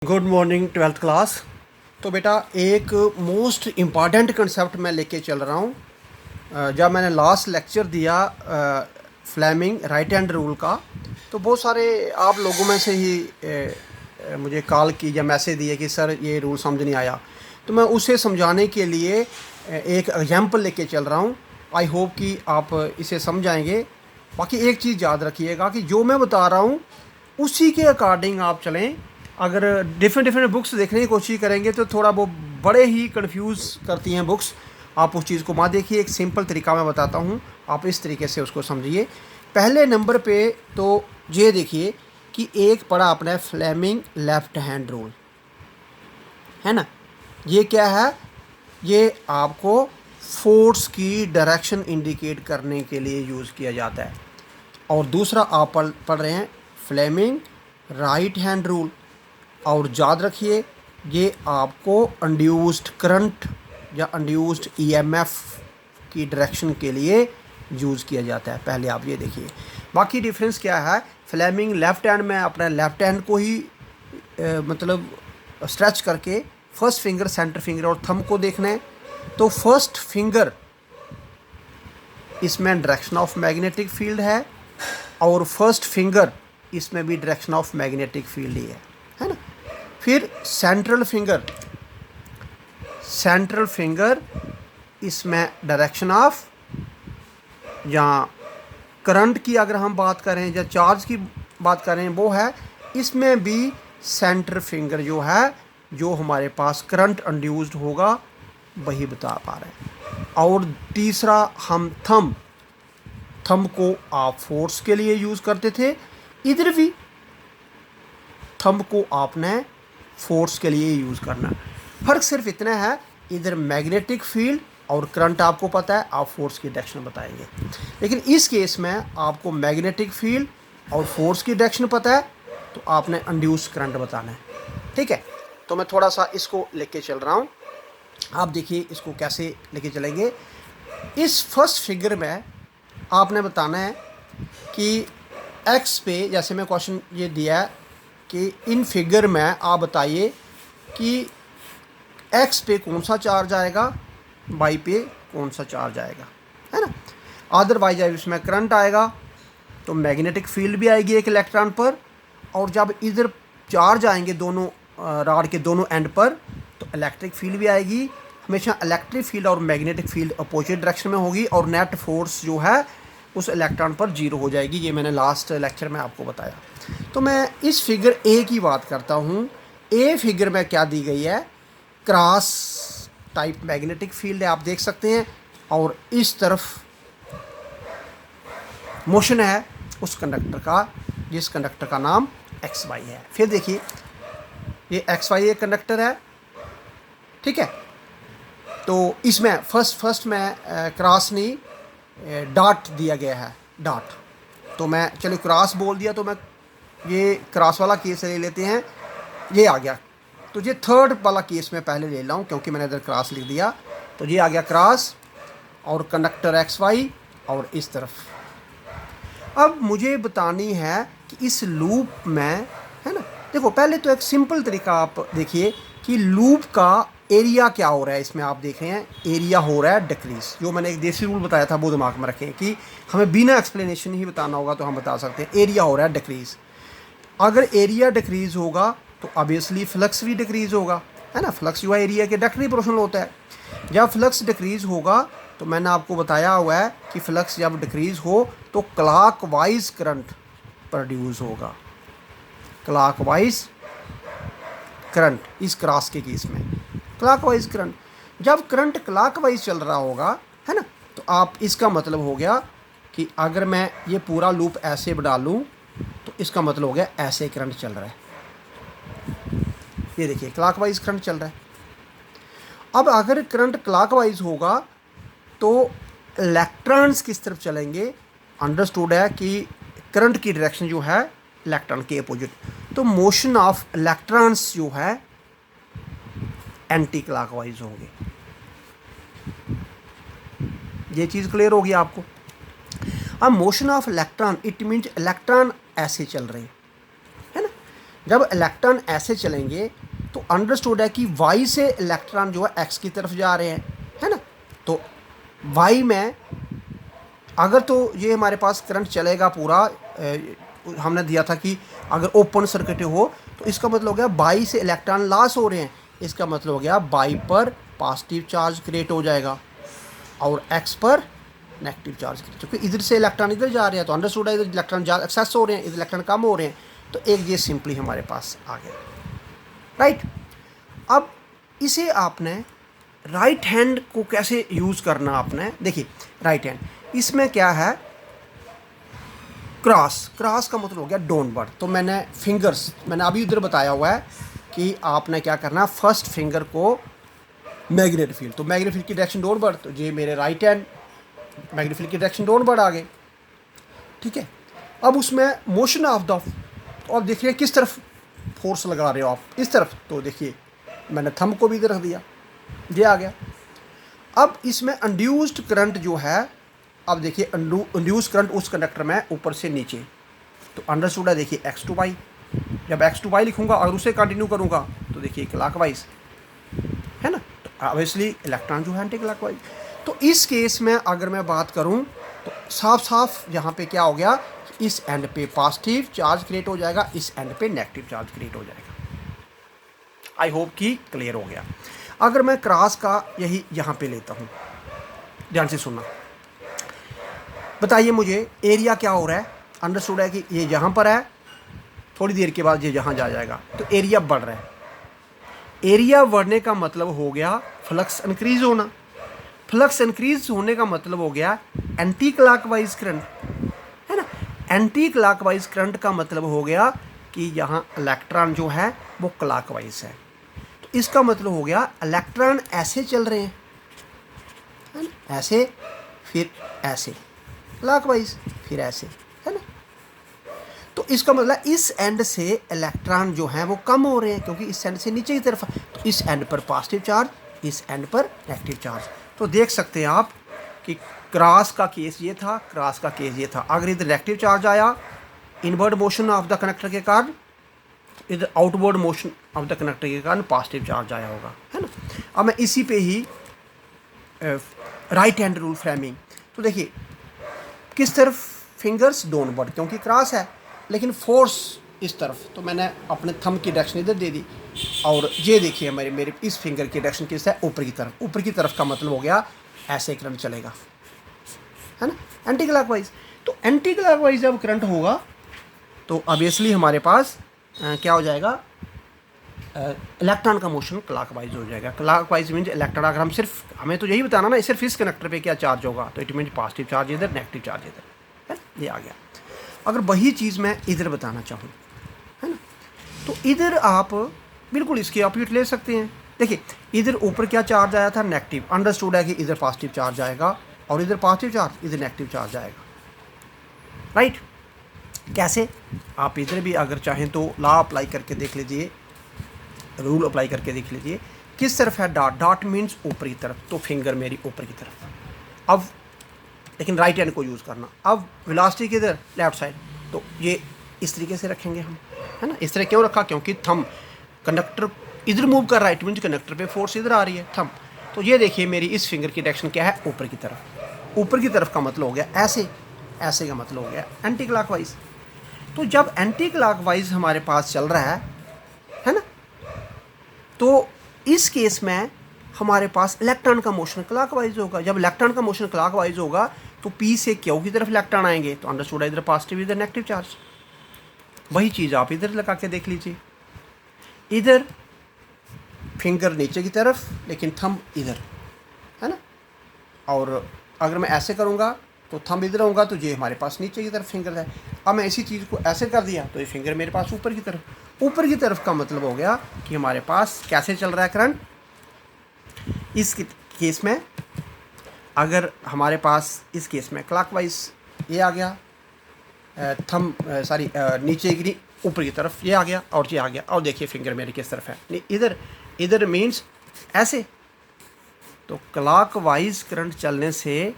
Good morning twelfth class. तो बेटा एक मोस्ट इम्पॉर्टेंट कंसेप्ट मैं लेके चल रहा हूँ। जब मैंने लास्ट लेक्चर दिया फ्लेमिंग राइट हैंड रूल का, तो बहुत सारे आप लोगों में से ही मुझे कॉल की या मैसेज दिए कि सर ये रूल समझ नहीं आया। तो मैं उसे समझाने के लिए एक एग्जांपल लेके चल रहा हूँ। आई होप कि आप इसे समझाएंगे। बाकी एक चीज़ याद रखिएगा कि जो मैं बता रहा हूँ उसी के अकॉर्डिंग आप चलें। अगर डिफरेंट बुक्स देखने की कोशिश करेंगे तो थोड़ा वो बड़े ही कंफ्यूज करती हैं बुक्स। आप उस चीज़ को मत देखिए, एक सिंपल तरीका मैं बताता हूँ, आप इस तरीके से उसको समझिए। पहले नंबर पे तो ये देखिए कि एक पढ़ा आपने फ्लेमिंग लेफ्ट हैंड रूल, है ना। ये क्या है? ये आपको फोर्स की डायरेक्शन इंडिकेट करने के लिए यूज़ किया जाता है। और दूसरा आप पढ़ रहे हैं फ्लेमिंग राइट हैंड रूल। और याद रखिए ये आपको इंड्यूस्ड करंट या इंड्यूस्ड ईएमएफ की डायरेक्शन के लिए यूज़ किया जाता है। पहले आप ये देखिए। बाकी डिफरेंस क्या है? फ्लेमिंग लेफ्ट हैंड में अपने लेफ्ट हैंड को ही मतलब स्ट्रेच करके फर्स्ट फिंगर, सेंटर फिंगर और थंब को देखना है। तो फर्स्ट फिंगर इसमें डायरेक्शन ऑफ मैग्नेटिक फील्ड है और फर्स्ट फिंगर इसमें भी डायरेक्शन ऑफ मैग्नेटिक फील्ड ही है ना। फिर सेंट्रल फिंगर इसमें डायरेक्शन ऑफ, या करंट की अगर हम बात करें या चार्ज की बात करें वो है, इसमें भी सेंटर फिंगर जो है, जो हमारे पास करंट इंड्यूस्ड होगा वही बता पा रहे हैं। और तीसरा हम थंब को आप फोर्स के लिए यूज़ करते थे, इधर भी थंब को आपने फोर्स के लिए यूज़ करना। फ़र्क सिर्फ इतना है, इधर मैग्नेटिक फील्ड और करंट आपको पता है, आप फोर्स की डायरेक्शन बताएंगे। लेकिन इस केस में आपको मैग्नेटिक फील्ड और फोर्स की डायरेक्शन पता है, तो आपने इंड्यूस करंट बताना है। ठीक है, तो मैं थोड़ा सा इसको लेके चल रहा हूँ। आप देखिए इसको कैसे लेके चलेंगे। इस फर्स्ट फिगर में आपने बताना है कि एक्स पे, जैसे मैं क्वेश्चन ये दिया है कि इन फिगर में आप बताइए कि एक्स पे कौन सा चार्ज आएगा, वाई पे कौन सा चार्ज आएगा, है ना। अदरवाइज जब इसमें करंट आएगा तो मैग्नेटिक फील्ड भी आएगी एक इलेक्ट्रॉन पर, और जब इधर चार्ज आएंगे दोनों रॉड के दोनों एंड पर तो इलेक्ट्रिक फील्ड भी आएगी। हमेशा इलेक्ट्रिक फील्ड और मैग्नेटिक फील्ड अपोजिट डायरेक्शन में होगी और नेट फोर्स जो है उस इलेक्ट्रॉन पर जीरो हो जाएगी। ये मैंने लास्ट लेक्चर में आपको बताया। तो मैं इस फिगर ए की बात करता हूँ। ए फिगर में क्या दी गई है? क्रॉस टाइप मैग्नेटिक फील्ड है, आप देख सकते हैं, और इस तरफ मोशन है उस कंडक्टर का, जिस कंडक्टर का नाम एक्स वाई है। फिर देखिए ये एक्स वाई एक कंडक्टर है, ठीक है। तो इसमें फर्स्ट में क्रॉस नहीं डॉट दिया गया है, डॉट। तो मैं चलो क्रॉस बोल दिया, तो मैं ये क्रॉस वाला केस ले लेते हैं, ये आ गया। तो ये थर्ड वाला केस मैं पहले ले लाऊं क्योंकि मैंने इधर क्रॉस लिख दिया। तो ये आ गया क्रॉस और कंडक्टर एक्स वाई और इस तरफ। अब मुझे बतानी है कि इस लूप में, है ना, देखो पहले तो एक सिंपल तरीका आप देखिए कि लूप का एरिया क्या हो रहा है। इसमें आप देख रहे हैं एरिया हो रहा है डिक्रीज। जो मैंने एक देसी रूल बताया था वो दिमाग में रखें कि हमें बिना एक्सप्लेनेशन ही बताना होगा तो हम बता सकते हैं एरिया हो रहा है डिक्रीज। अगर एरिया डिक्रीज होगा तो ऑब्वियसली फ्लक्स भी डिक्रीज होगा, है ना। फ्लक्स जो है एरिया के डायरेक्टली प्रोपोर्शनल होता है। जब फ्लक्स डिक्रीज होगा तो मैंने आपको बताया हुआ है कि फ्लक्स जब डिक्रीज हो तो क्लॉकवाइज करंट प्रोड्यूस होगा। क्लॉकवाइज करंट इस क्रॉस के केस में क्लॉकवाइज करंट, जब करंट क्लॉकवाइज चल रहा होगा, है ना, तो आप इसका मतलब हो गया कि अगर मैं ये पूरा लूप ऐसे बढ़ा लूँ तो इसका मतलब हो गया ऐसे करंट चल रहा है। ये देखिए क्लॉकवाइज करंट चल रहा है। अब अगर करंट क्लॉकवाइज होगा तो इलेक्ट्रॉन्स किस तरफ चलेंगे? अंडरस्टूड है कि करंट की डायरेक्शन जो है इलेक्ट्रॉन के अपोजिट, तो मोशन ऑफ इलेक्ट्रॉन्स जो है एंटी क्लॉकवाइज होंगे। ये चीज़ क्लियर होगी आपको। अब motion of electron, it means electron ऐसे चल रहे हैं, है ना। जब इलेक्ट्रॉन ऐसे चलेंगे तो अंडरस्टूड है कि वाई से इलेक्ट्रॉन जो है एक्स की तरफ जा रहे हैं, है ना। तो वाई में अगर तो ये हमारे पास करंट चलेगा पूरा, हमने दिया था कि अगर ओपन सर्किट हो तो इसका मतलब हो गया बाई से इलेक्ट्रॉन लॉस हो रहे हैं, इसका मतलब हो गया बाई पर पॉजिटिव चार्ज क्रिएट हो जाएगा और एक्स पर नेगेटिव चार्ज क्रिएट, क्योंकि इधर से इलेक्ट्रॉन इधर जा रहे हैं तो अंडरस्टूड है इधर इलेक्ट्रॉन ज़्यादा एक्सेस हो रहे हैं, इधर इलेक्ट्रॉन कम हो रहे हैं, तो एक ये सिंपली हमारे पास आ गया, राइट। अब इसे आपने राइट हैंड को कैसे यूज़ करना, आपने देखिए राइट हैंड, इसमें क्या है, क्रॉस, क्रॉस का मतलब हो गया डाउनवर्ड। तो मैंने फिंगर्स मैंने अभी उधर बताया हुआ है कि आपने क्या करना, फर्स्ट फिंगर को मैग्नेटिक फील्ड, तो मैग्नेटिक फील्ड की डायरेक्शन डाउनवर्ड, तो ये मेरे राइट हैंड मैग्नेटिक फील्ड की डायरेक्शन डाउनवर्ड आ गए, ठीक है। अब उसमें मोशन ऑफ द, तो अब देखिए किस तरफ फोर्स लगा रहे हो आप, इस तरफ, तो देखिए मैंने थंब को भी इधर रख दिया, ये आ गया। अब इसमें इंड्यूस्ड करंट जो है, अब देखिए इंड्यूस करंट उस कंडक्टर में ऊपर से नीचे, तो अंडरस्टूड है देखिए एक्स टू वाई, जब एक्स टू वाई लिखूंगा और उसे कंटिन्यू करूंगा तो देखिए क्लॉकवाइज, है ना। तो ऑब्वियसली इलेक्ट्रॉन जो है एंटी क्लॉकवाइज। तो इस केस में अगर मैं बात करूं तो साफ साफ यहाँ पे क्या हो गया, इस एंड पे पॉजिटिव चार्ज क्रिएट हो जाएगा, इस एंड पे नेगेटिव चार्ज क्रिएट हो जाएगा। आई होप कि क्लियर हो गया। अगर मैं क्रॉस का यही यहाँ पे लेता हूँ, ध्यान से सुनना, बताइए मुझे एरिया क्या हो रहा है, अंडरस्टूड है कि ये यहाँ पर है, थोड़ी देर के बाद ये यहाँ जा जाएगा, तो एरिया बढ़ रहा है। एरिया बढ़ने का मतलब हो गया फ्लक्स इंक्रीज होना, फ्लक्स इंक्रीज होने का मतलब हो गया एंटी क्लॉकवाइज करंट, है ना। एंटी क्लॉकवाइज करंट का मतलब हो गया कि यहाँ इलेक्ट्रॉन जो है वो क्लॉकवाइज है, तो इसका मतलब हो गया इलेक्ट्रॉन ऐसे चल रहे हैं, है ना, ऐसे फिर ऐसे क्लॉकवाइज फिर ऐसे, है ना। तो इसका मतलब इस एंड से इलेक्ट्रॉन जो हैं वो कम हो रहे हैं, क्योंकि इस एंड से नीचे की तरफ, तो इस एंड पर पॉजिटिव चार्ज, इस एंड पर नेगेटिव चार्ज। तो देख सकते हैं आप कि क्रॉस का केस ये था, क्रॉस का केस ये था। अगर इधर नेगेटिव चार्ज आया inward motion of the connector के कारण, इधर outward motion of the connector के कारण पॉजिटिव चार्ज आया होगा, है ना। अब मैं इसी पे ही राइट हैंड रूल फ्रेमिंग, तो देखिए किस तरफ फिंगर्स डाउनवर्ड, क्योंकि क्रॉस है, लेकिन फोर्स इस तरफ, तो मैंने अपने थंब की डायरेक्शन इधर दे दी, और ये देखिए मेरे इस फिंगर की डायरेक्शन किस है, ऊपर की तरफ। ऊपर की तरफ का मतलब हो गया ऐसे करंट चलेगा, है ना, एंटी क्लॉकवाइज। तो एंटी क्लॉकवाइज जब करंट होगा तो ऑब्वियसली हमारे पास क्या हो जाएगा, इलेक्ट्रॉन का मोशन क्लॉकवाइज हो जाएगा। क्लॉकवाइज मीन्स इलेक्ट्रॉन, अगर हम सिर्फ, हमें तो यही बताना ना सिर्फ इस कनेक्टर पे क्या चार्ज होगा, तो इट मीन्स पॉजिटिव चार्ज इधर, नेगेटिव चार्ज इधर, है, ये आ गया। अगर वही चीज़ मैं इधर बताना चाहूँ, है ना, तो इधर आप बिल्कुल इसके ऑपोजिट ले सकते हैं। देखिए इधर ऊपर क्या चार्ज आया था, नेगेटिव, अंडरस्टूड है कि इधर पॉजिटिव चार्ज आएगा, और इधर पॉजिटिव चार्ज, इधर नेगेटिव चार्ज आएगा, राइट। कैसे, आप इधर भी अगर चाहें तो लॉ अप्लाई करके देख लीजिए, रूल अप्लाई करके देख लीजिए, किस तरफ है डॉट, डॉट मीन्स ऊपर की तरफ, तो फिंगर मेरी ऊपर की तरफ। अब लेकिन राइट हैंड को यूज़ करना। अब वेलोसिटी किधर, लेफ्ट साइड, तो ये इस तरीके से रखेंगे हम, है ना। इस तरह क्यों रखा, क्योंकि थंब कंडक्टर इधर मूव कर रहा है, इट मीन्स कंडक्टर पे फोर्स इधर आ रही है, थंब। तो ये देखिए मेरी इस फिंगर की डायरेक्शन क्या है, ऊपर की तरफ। ऊपर की तरफ का मतलब हो गया ऐसे, ऐसे का मतलब हो गया एंटी क्लॉकवाइज। तो जब एंटी क्लॉकवाइज हमारे पास चल रहा है ना, तो इस केस में हमारे पास इलेक्ट्रॉन का मोशन क्लॉकवाइज होगा। जब इलेक्ट्रॉन का मोशन क्लॉकवाइज होगा तो पी से क्यू की तरफ इलेक्ट्रॉन आएंगे, तो अंडरस्टूड है इधर पॉजिटिव इधर नेगेटिव चार्ज। वही चीज़ आप इधर लगा के देख लीजिए, इधर फिंगर नीचे की तरफ लेकिन थंब इधर, है ना। और अगर मैं ऐसे करूँगा तो थंब इधर होगा, तो ये हमारे पास नीचे की तरफ फिंगर है। अब मैं इसी चीज़ को ऐसे कर दिया तो ये फिंगर मेरे पास ऊपर की तरफ। ऊपर की तरफ का मतलब हो गया कि हमारे पास कैसे चल रहा है करंट। इस केस में अगर हमारे पास इस केस में क्लॉकवाइज ये आ गया, नीचे गिरी ऊपर की तरफ ये आ गया, और ये आ गया, और देखिए फिंगर मेरी किस तरफ है, इधर। इधर मीन्स ऐसे। तो क्लॉकवाइज करंट चलने से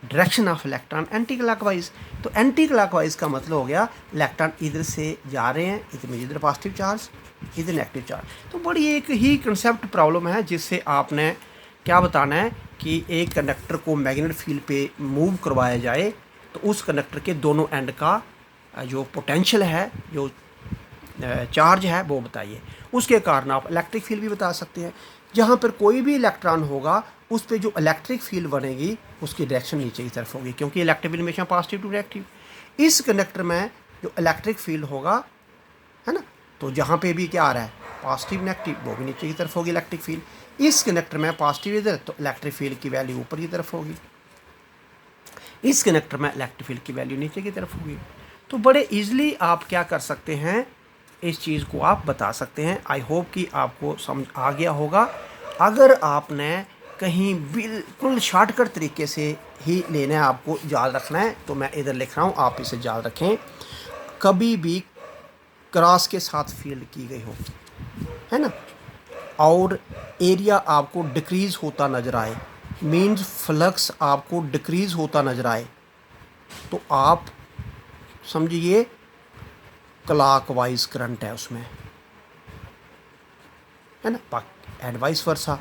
direction of electron anti clockwise. तो एंटी क्लॉकवाइज का मतलब हो गया इलेक्ट्रॉन इधर से जा रहे हैं, इधर पॉजिटिव चार्ज, इधर नेगेटिव चार्ज। तो बड़ी एक ही कंसेप्ट प्रॉब्लम है जिससे आपने क्या बताना है कि एक कंडक्टर को मैग्नेट फील्ड पे मूव करवाया जाए तो उस कंडक्टर के दोनों एंड का जो पोटेंशियल है, जो चार्ज है, वो बताइए। उसके कारण आप इलेक्ट्रिक फील्ड भी बता सकते हैं। जहाँ पर कोई भी इलेक्ट्रॉन होगा उस पर जो इलेक्ट्रिक फील्ड बनेगी उसकी डायरेक्शन नीचे की तरफ होगी, क्योंकि इलेक्ट्रिक फील्ड हमेशा पॉजिटिव टू नेगेटिव। इस कंडक्टर में जो इलेक्ट्रिक फील्ड होगा, है ना, तो जहाँ पे भी क्या आ रहा है पॉजिटिव नेगेटिव, वो भी नीचे की तरफ होगी इलेक्ट्रिक फील्ड। इस कंडक्टर में पॉजिटिव इधर, तो इलेक्ट्रिक फील्ड की वैल्यू ऊपर की तरफ होगी। इस कंडक्टर में इलेक्ट्रिक फील्ड की वैल्यू नीचे की तरफ होगी। तो बड़े इजीली आप क्या कर सकते हैं, इस चीज़ को आप बता सकते हैं। आई होप कि आपको समझ आ गया होगा। अगर आपने कहीं बिल्कुल शॉर्टकट तरीके से ही लेना है, आपको याद रखना है, तो मैं इधर लिख रहा हूँ, आप इसे याद रखें। कभी भी क्रॉस के साथ फील्ड की गई हो, है ना, और एरिया आपको डिक्रीज़ होता नज़र आए, मीन्स फ्लक्स आपको डिक्रीज़ होता नज़र आए, तो आप समझिए क्लॉकवाइज करंट है उसमें, है ना, एंड वाइस वर्सा।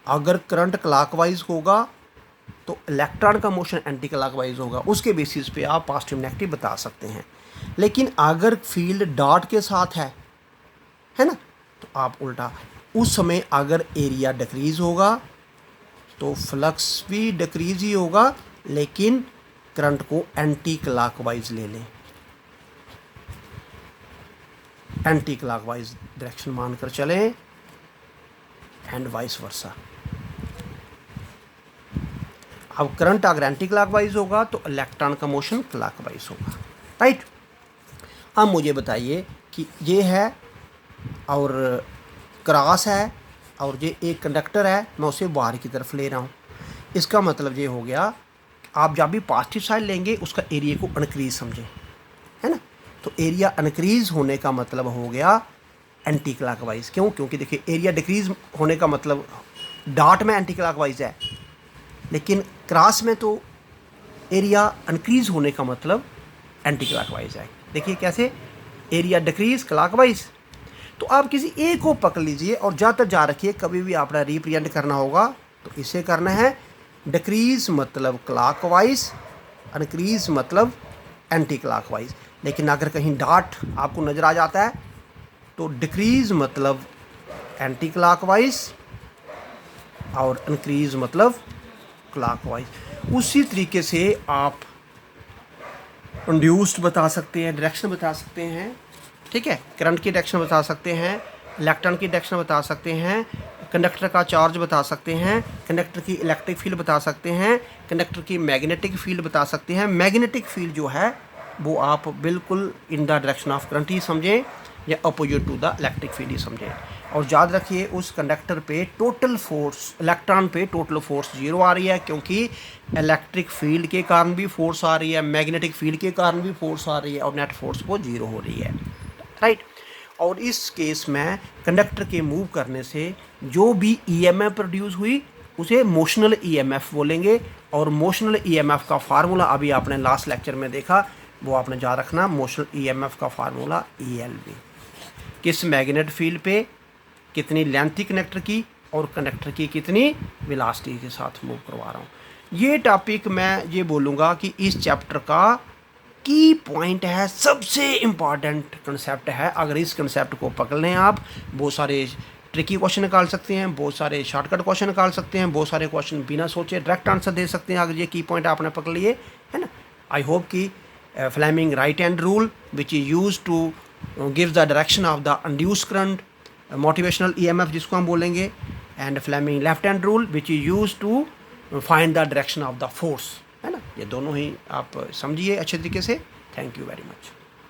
अगर करंट क्लॉकवाइज होगा तो इलेक्ट्रॉन का मोशन एंटी क्लॉकवाइज होगा। उसके बेसिस पे आप पॉजिटिव नेगेटिव बता सकते हैं। लेकिन अगर फील्ड डॉट के साथ है ना, तो आप उल्टा, उस समय अगर एरिया डिक्रीज होगा तो फ्लक्स भी डिक्रीज ही होगा, लेकिन करंट को एंटी क्लॉकवाइज ले लें, एंटी क्लॉकवाइज डायरेक्शन मानकर चलें, एंड वाइस वर्सा। अब करंट अगर एंटी क्लॉकवाइज होगा तो इलेक्ट्रॉन का मोशन क्लॉकवाइज होगा, राइट। अब मुझे बताइए कि ये है और क्रॉस है और ये एक कंडक्टर है, मैं उसे बाहर की तरफ ले रहा हूँ। इसका मतलब ये हो गया, आप जब भी पॉजिटिव साइड लेंगे उसका एरिया को अनक्रीज समझें, है ना। तो एरिया अनक्रीज होने का मतलब हो गया एंटी क्लॉकवाइज। क्यों? क्योंकि देखिए एरिया डिक्रीज होने का मतलब डॉट में एंटी क्लॉकवाइज है, लेकिन क्रॉस में तो एरिया अनक्रीज होने का मतलब एंटी क्लॉकवाइज है। देखिए कैसे, एरिया डिक्रीज क्लॉकवाइज। तो आप किसी एक को पकड़ लीजिए और ज़्यादातर जा रखिए, कभी भी आपने रिप्रेजेंट करना होगा तो इसे करना है, डिक्रीज मतलब क्लॉकवाइज, अनक्रीज मतलब एंटी क्लॉकवाइज। लेकिन अगर कहीं डॉट आपको नज़र आ जाता है तो डिक्रीज मतलब एंटी क्लॉकवाइज और इंक्रीज मतलब क्लॉकवाइज। उसी तरीके से आप इंड्यूस्ड बता सकते हैं, डायरेक्शन बता सकते हैं, ठीक है, करंट की डायरेक्शन बता सकते हैं, इलेक्ट्रॉन की डायरेक्शन बता सकते हैं, कंडक्टर का चार्ज बता सकते हैं, कंडक्टर की इलेक्ट्रिक फील्ड बता सकते हैं, कंडक्टर की मैग्नेटिक फील्ड बता सकते हैं। मैग्नेटिक फील्ड जो है वो आप बिल्कुल in the direction of current ही समझें या opposite to the electric field ही समझें। और याद रखिए उस कंडक्टर पे टोटल फोर्स, इलेक्ट्रॉन पे टोटल फोर्स 0 आ रही है, क्योंकि इलेक्ट्रिक फील्ड के कारण भी फोर्स आ रही है, मैग्नेटिक फील्ड के कारण भी फोर्स आ रही है, और नेट फोर्स वो 0 हो रही है, राइट। और इस केस में कंडक्टर के मूव करने से जो भी ईएमएफ प्रोड्यूस हुई उसे मोशनल ईएमएफ बोलेंगे। और मोशनल ईएमएफ का फार्मूला अभी आपने लास्ट लेक्चर में देखा, वो आपने याद रखना, मोशनल ईएमएफ का फार्मूला ELV। किस मैग्नेट फील्ड पे कितनी लेंथ थी कंडक्टर की और कंडक्टर की कितनी वेलोसिटी के साथ मूव करवा रहा हूँ। ये टॉपिक मैं ये बोलूँगा कि इस चैप्टर का की पॉइंट है, सबसे इम्पॉर्टेंट कंसेप्ट है। अगर इस कंसेप्ट को पकड़ लें आप, बहुत सारे ट्रिकी क्वेश्चन निकाल सकते हैं, बहुत सारे शॉर्टकट क्वेश्चन निकाल सकते हैं, बहुत सारे क्वेश्चन बिना सोचे डायरेक्ट आंसर दे सकते हैं अगर ये की पॉइंट आपने पकड़ लिए, है ना। आई होप कि Fleming right hand rule which is use to give the direction of the induced current, motivational EMF जिसको हम बोलेंगे, and Fleming left hand rule which is use to find the direction of the force, है ना। ये दोनों ही आप समझिए अच्छे तरीके से। Thank you very much.